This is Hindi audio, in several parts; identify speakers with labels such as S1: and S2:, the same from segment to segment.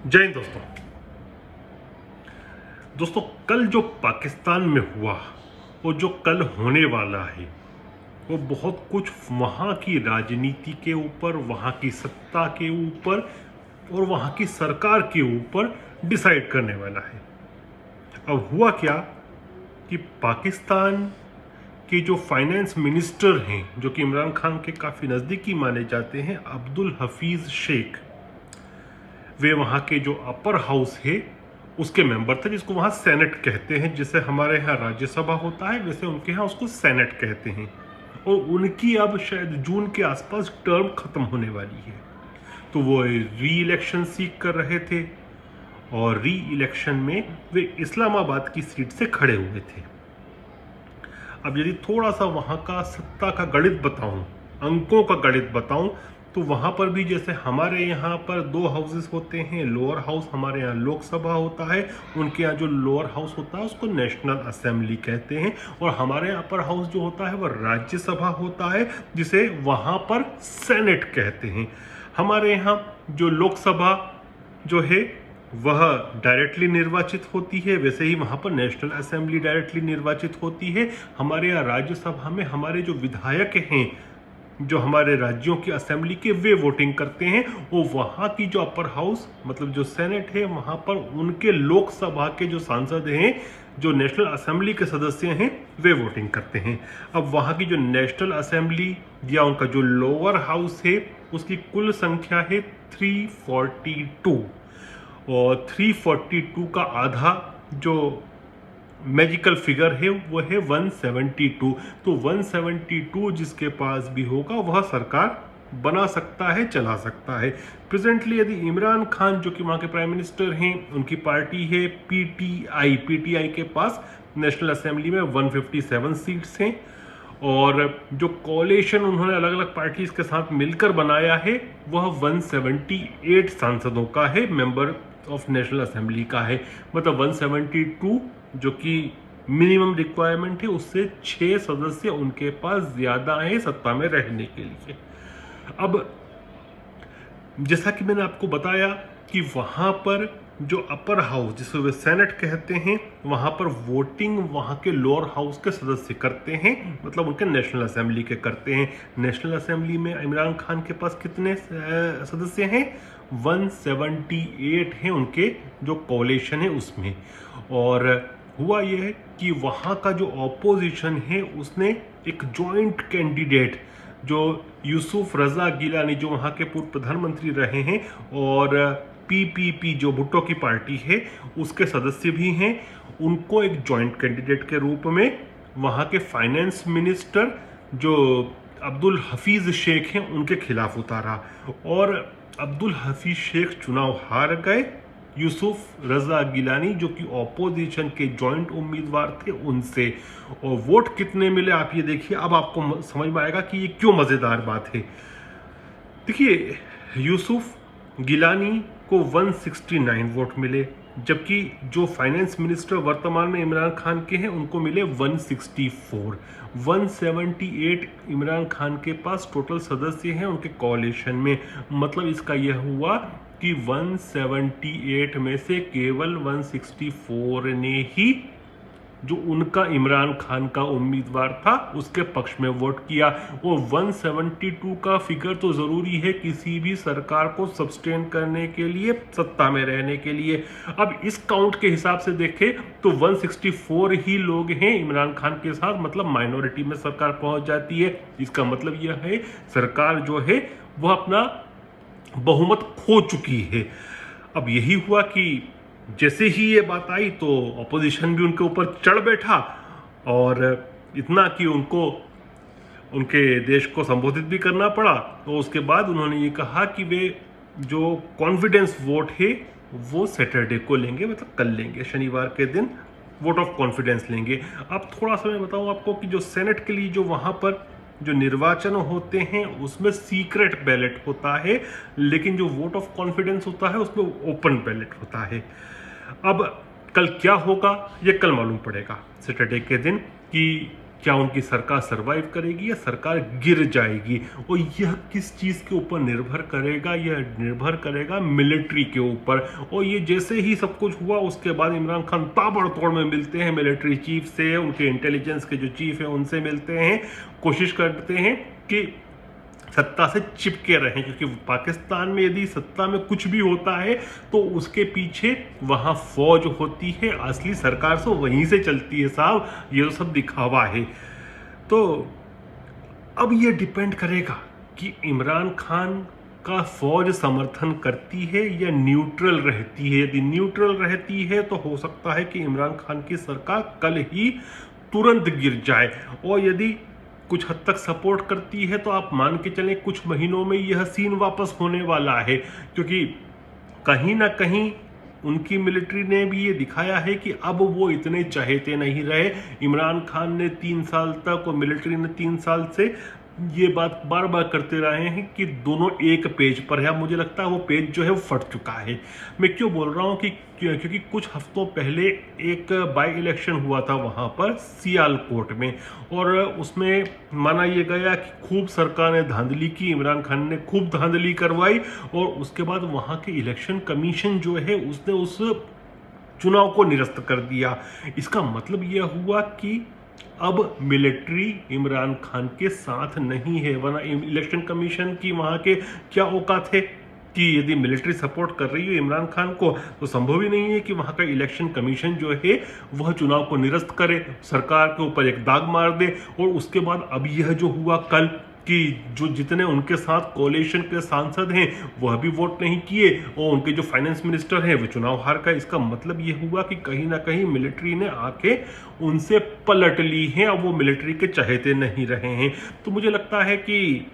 S1: जय हिंद दोस्तों कल जो पाकिस्तान में हुआ और जो कल होने वाला है वो बहुत कुछ वहाँ की राजनीति के ऊपर, वहाँ की सत्ता के ऊपर और वहाँ की सरकार के ऊपर डिसाइड करने वाला है। अब हुआ क्या कि पाकिस्तान के जो फाइनेंस मिनिस्टर हैं, जो कि इमरान खान के काफ़ी नज़दीकी माने जाते हैं, अब्दुल हफीज़ शेख, वे वहाँ के जो अपर हाउस है उसके मेंबर थे, जिसको वहाँ सेनेट कहते हैं। जैसे हमारे यहाँ राज्यसभा होता है वैसे उनके यहाँ उसको सेनेट कहते हैं। और उनकी अब शायद जून के आसपास टर्म ख़त्म होने वाली है, तो वो री इलेक्शन सीख कर रहे थे और री इलेक्शन में वे इस्लामाबाद की सीट से खड़े हुए थे। अब यदि थोड़ा सा वहाँ का सत्ता का गणित बताऊँ, अंकों का गणित बताऊँ, तो वहाँ पर भी जैसे हमारे यहाँ पर दो हाउसेस होते हैं, लोअर हाउस हमारे यहाँ लोकसभा होता है, उनके यहाँ जो लोअर हाउस होता है उसको नेशनल असेंबली कहते हैं, और हमारे यहाँ अपर हाउस जो होता है वह राज्यसभा होता है, जिसे वहाँ पर सेनेट कहते हैं। हमारे यहाँ जो लोकसभा जो है वह डायरेक्टली निर्वाचित होती है, वैसे ही वहाँ पर नेशनल असेंबली डायरेक्टली निर्वाचित होती है। हमारे यहाँ राज्यसभा में हमारे जो विधायक हैं, जो हमारे राज्यों की असेंबली के, वे वोटिंग करते हैं, और वहाँ की जो अपर हाउस मतलब जो सेनेट है, वहाँ पर उनके लोकसभा के जो सांसद हैं, जो नेशनल असेंबली के सदस्य हैं, वे वोटिंग करते हैं। अब वहाँ की जो नेशनल असेंबली या उनका जो लोअर हाउस है उसकी कुल संख्या है 342, और 342 का आधा जो मैजिकल फिगर है वो है 172। तो 172 जिसके पास भी होगा वह सरकार बना सकता है, चला सकता है। प्रेजेंटली यदि इमरान खान जो कि वहाँ के प्राइम मिनिस्टर हैं, उनकी पार्टी है पीटीआई के पास नेशनल असेंबली में 157 सीट्स हैं, और जो कोalition उन्होंने अलग अलग पार्टीज के साथ मिलकर बनाया है वह 178 सांसदों का है, मेंबर ऑफ नेशनल असेंबली का है। मतलब 172 जो कि मिनिमम रिक्वायरमेंट है, उससे 6 सदस्य उनके पास ज्यादा हैं सत्ता में रहने के लिए। अब जैसा कि मैंने आपको बताया कि वहां पर जो अपर हाउस जिसे वे सेनेट कहते हैं, वहां पर वोटिंग वहां के लोअर हाउस के सदस्य करते हैं, मतलब उनके नेशनल असेंबली के करते हैं। नेशनल असेंबली में इमरान खान के पास कितने सदस्य हैं? 178 हैं उनके जो कोalition है उसमें। और हुआ यह है कि वहाँ का जो ऑपोजिशन है उसने एक जॉइंट कैंडिडेट जो यूसुफ रजा गिलानी, जो वहाँ के पूर्व प्रधानमंत्री रहे हैं, और पीपीपी जो भुट्टो की पार्टी है उसके सदस्य भी हैं, उनको एक जॉइंट कैंडिडेट के रूप में वहाँ के फाइनेंस मिनिस्टर जो अब्दुल हफीज़ शेख हैं उनके खिलाफ उतारा, और अब्दुल हफीज़ शेख चुनाव हार गए। यूसुफ रजा गिलानी जो कि ऑपोजिशन के जॉइंट उम्मीदवार थे उनसे, और वोट कितने मिले आप ये देखिए। अब आपको समझ में आएगा कि ये क्यों मज़ेदार बात है। देखिए, यूसुफ गिलानी को 169 वोट मिले, जबकि जो फाइनेंस मिनिस्टर वर्तमान में इमरान खान के हैं उनको मिले 164। 178 इमरान खान के पास टोटल सदस्य हैं उनके कोalition में। मतलब इसका यह हुआ कि 178 में से केवल 164 ने ही जो उनका इमरान खान का उम्मीदवार था उसके पक्ष में वोट किया। वो 172 का फिगर तो ज़रूरी है किसी भी सरकार को सस्टेन करने के लिए, सत्ता में रहने के लिए। अब इस काउंट के हिसाब से देखें तो 164 ही लोग हैं इमरान खान के साथ, मतलब माइनॉरिटी में सरकार पहुंच जाती है। इसका मतलब यह है सरकार जो है वह अपना बहुमत खो चुकी है। अब यही हुआ कि जैसे ही ये बात आई तो ऑपोजिशन भी उनके ऊपर चढ़ बैठा, और इतना कि उनको उनके देश को संबोधित भी करना पड़ा। तो उसके बाद उन्होंने ये कहा कि वे जो कॉन्फिडेंस वोट है वो सैटरडे को लेंगे, मतलब कल लेंगे, शनिवार के दिन वोट ऑफ कॉन्फिडेंस लेंगे। अब थोड़ा सा मैं बताऊं आपको कि जो सेनेट के लिए जो वहाँ पर जो निर्वाचन होते हैं उसमें सीक्रेट बैलेट होता है, लेकिन जो वोट ऑफ कॉन्फिडेंस होता है उसमें ओपन बैलेट होता है। अब कल क्या होगा ये कल मालूम पड़ेगा सैटरडे के दिन, कि क्या उनकी सरकार सरवाइव करेगी या सरकार गिर जाएगी। और यह किस चीज़ के ऊपर निर्भर करेगा, यह निर्भर करेगा मिलिट्री के ऊपर। और ये जैसे ही सब कुछ हुआ उसके बाद इमरान खान ताबड़तोड़ में मिलते हैं मिलिट्री चीफ से, उनके इंटेलिजेंस के जो चीफ हैं उनसे मिलते हैं, कोशिश करते हैं कि सत्ता से चिपके रहें, क्योंकि पाकिस्तान में यदि सत्ता में कुछ भी होता है तो उसके पीछे वहाँ फौज होती है, असली सरकार तो वहीं से चलती है साहब, ये तो सब दिखावा है। तो अब ये डिपेंड करेगा कि इमरान खान का फौज समर्थन करती है या न्यूट्रल रहती है। यदि न्यूट्रल रहती है तो हो सकता है कि इमरान खान की सरकार कल ही तुरंत गिर जाए, और यदि कुछ हद तक सपोर्ट करती है तो आप मान के चलें कुछ महीनों में यह सीन वापस होने वाला है, क्योंकि कहीं ना कहीं उनकी मिलिट्री ने भी ये दिखाया है कि अब वो इतने चहेते नहीं रहे। इमरान खान ने 3 साल तक और मिलिट्री ने 3 साल से ये बात बार बार करते रहे हैं कि दोनों एक पेज पर है। अब मुझे लगता है वो पेज जो है वो फट चुका है। मैं क्यों बोल रहा हूँ कि क्योंकि कुछ हफ्तों पहले एक बाई इलेक्शन हुआ था वहाँ पर सियालकोट में, और उसमें माना ये गया कि खूब सरकार ने धांधली की, इमरान खान ने खूब धांधली करवाई, और उसके बाद वहाँ के इलेक्शन कमीशन जो है उसने उस चुनाव को निरस्त कर दिया। इसका मतलब यह हुआ कि अब मिलिट्री इमरान खान के साथ नहीं है, वरना इलेक्शन कमीशन की वहाँ के क्या औकात है कि यदि मिलिट्री सपोर्ट कर रही है इमरान खान को तो संभव ही नहीं है कि वहाँ का इलेक्शन कमीशन जो है वह चुनाव को निरस्त करे, सरकार के ऊपर एक दाग मार दे। और उसके बाद अब यह जो हुआ कल कि जो जितने उनके साथ कोalition के सांसद हैं वह भी वोट नहीं किए, और उनके जो फाइनेंस मिनिस्टर हैं वो चुनाव हार गए। इसका मतलब ये हुआ कि कहीं ना कहीं मिलिट्री ने आके उनसे पलट ली हैं, अब वो मिलिट्री के चहेते नहीं रहे हैं। तो मुझे लगता है कि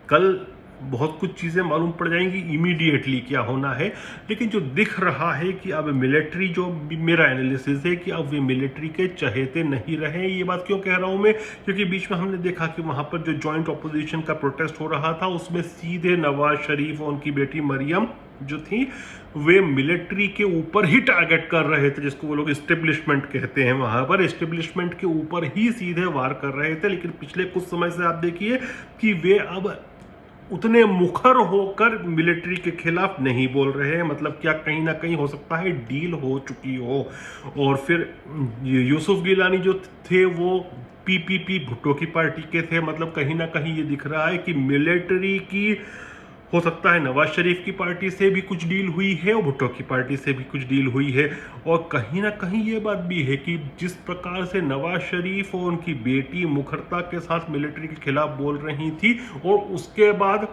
S1: कल बहुत कुछ चीज़ें मालूम पड़ जाएंगी इमीडिएटली क्या होना है। लेकिन जो दिख रहा है कि अब मिलिट्री, जो मेरा एनालिसिस है कि अब वे मिलिट्री के चहेते नहीं रहे। ये बात क्यों कह रहा हूँ मैं, क्योंकि बीच में हमने देखा कि वहाँ पर जो जॉइंट अपोजिशन का प्रोटेस्ट हो रहा था उसमें सीधे नवाज शरीफ और उनकी बेटी मरियम जो थी वे मिलिट्री के ऊपर ही टारगेट कर रहे थे, जिसको वो लोग एस्टेब्लिशमेंट कहते हैं। वहाँ पर एस्टेब्लिशमेंट के ऊपर ही सीधे वार कर रहे थे। लेकिन पिछले कुछ समय से आप देखिए कि वे अब उतने मुखर होकर मिलिट्री के खिलाफ नहीं बोल रहे हैं। मतलब क्या कहीं ना कहीं हो सकता है डील हो चुकी हो। और फिर यूसुफ गिलानी जो थे वो पीपीपी भुट्टो की पार्टी के थे। मतलब कहीं ना कहीं ये दिख रहा है कि मिलिट्री की हो सकता है नवाज शरीफ की पार्टी से भी कुछ डील हुई है और भुट्टो की पार्टी से भी कुछ डील हुई है। और कहीं ना कहीं ये बात भी है कि जिस प्रकार से नवाज शरीफ और उनकी बेटी मुखरता के साथ मिलिट्री के खिलाफ बोल रही थी, और उसके बाद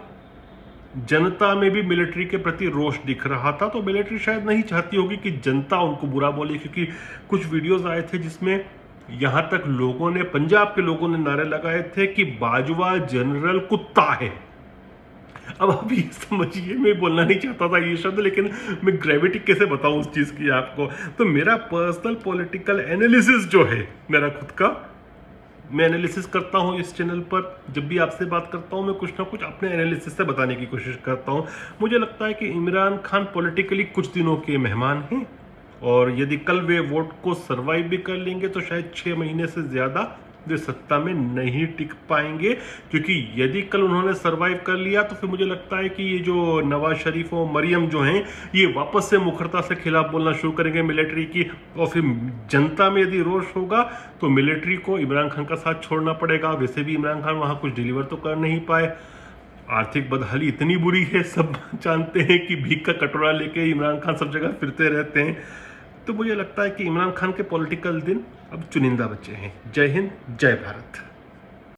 S1: जनता में भी मिलिट्री के प्रति रोष दिख रहा था, तो मिलिट्री शायद नहीं चाहती होगी कि जनता उनको बुरा बोले। क्योंकि कुछ वीडियोज आए थे जिसमें यहाँ तक लोगों ने, पंजाब के लोगों ने नारे लगाए थे कि बाजवा जनरल कुत्ता है। अब अभी समझिए, मैं बोलना नहीं चाहता था ये शब्द, लेकिन मैं ग्रेविटी कैसे बताऊं उस चीज़ की आपको। तो मेरा पर्सनल पॉलिटिकल एनालिसिस जो है मेरा खुद का, मैं एनालिसिस करता हूं इस चैनल पर। जब भी आपसे बात करता हूं मैं कुछ ना कुछ अपने एनालिसिस से बताने की कोशिश करता हूं। मुझे लगता है कि इमरान खान पॉलिटिकली कुछ दिनों के मेहमान हैं, और यदि कल वे वोट को सर्वाइव भी कर लेंगे तो शायद 6 महीने से ज़्यादा वे सत्ता में नहीं टिक पाएंगे। क्योंकि यदि कल उन्होंने सरवाइव कर लिया तो फिर मुझे लगता है कि ये जो नवाज शरीफ और मरियम जो हैं ये वापस से मुखरता से खिलाफ बोलना शुरू करेंगे मिलिट्री की। और फिर जनता में यदि रोष होगा तो मिलिट्री को इमरान खान का साथ छोड़ना पड़ेगा। वैसे भी इमरान खान वहाँ कुछ डिलीवर तो कर नहीं पाए, आर्थिक बदहाली इतनी बुरी है, सब जानते हैं कि भीख का कटोरा लेके इमरान खान सब जगह फिरते रहते हैं। तो मुझे लगता है कि इमरान खान के पॉलिटिकल दिन अब चुनिंदा बचे हैं। जय हिंद, जय भारत।